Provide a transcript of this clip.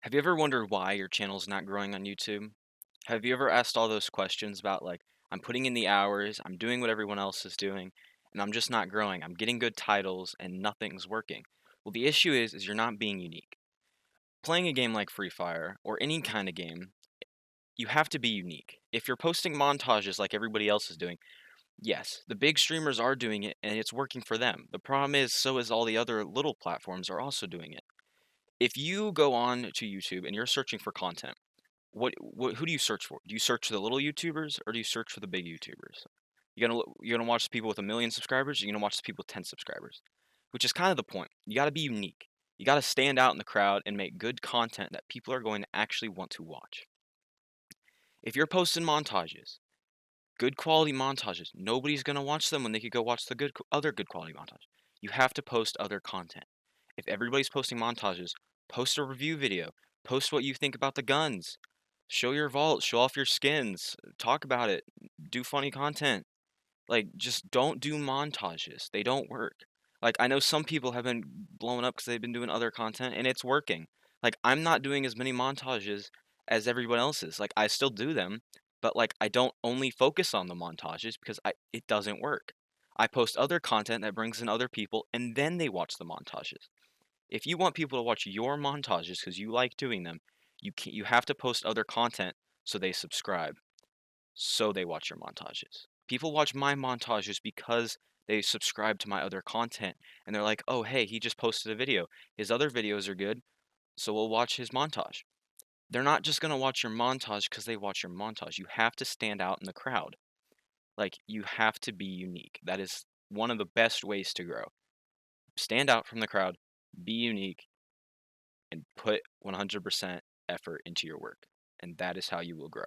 Have you ever wondered why your channel's not growing on YouTube? Have you ever asked all those questions about like, I'm putting in the hours, I'm doing what everyone else is doing, and I'm just not growing. I'm getting good titles and nothing's working. Well, the issue is you're not being unique. Playing a game like Free Fire or any kind of game, you have to be unique. If you're posting montages like everybody else is doing, yes, the big streamers are doing it and it's working for them. The problem is so is all the other little platforms are also doing it. If you go on to YouTube and you're searching for content, what who do you search for? Do you search for the little YouTubers or do you search for the big YouTubers? You're gonna watch the people with 1,000,000 subscribers, you're gonna watch the people with 10 subscribers, which is kind of the point. You gotta be unique. You gotta stand out in the crowd and make good content that people are going to actually want to watch. If you're posting montages, good quality montages, nobody's gonna watch them when they could go watch the other good quality montage. You have to post other content. If everybody's posting montages, post a review video. Post what you think about the guns. Show your vault, show off your skins, talk about it, do funny content. Like, just don't do montages. They don't work. Like, I know some people have been blowing up because they've been doing other content and it's working. Like, I'm not doing as many montages as everyone else is. Like, I still do them, but like, I don't only focus on the montages because it doesn't work. I post other content that brings in other people and then they watch the montages. If you want people to watch your montages because you like doing them, you have to post other content so they subscribe, so they watch your montages. People watch my montages because they subscribe to my other content and they're like, "Oh, hey, he just posted a video. His other videos are good, so we'll watch his montage." They're not just going to watch your montage because they watch your montage. You have to stand out in the crowd. Like, you have to be unique. That is one of the best ways to grow. Stand out from the crowd, be unique, and put 100% effort into your work, and that is how you will grow.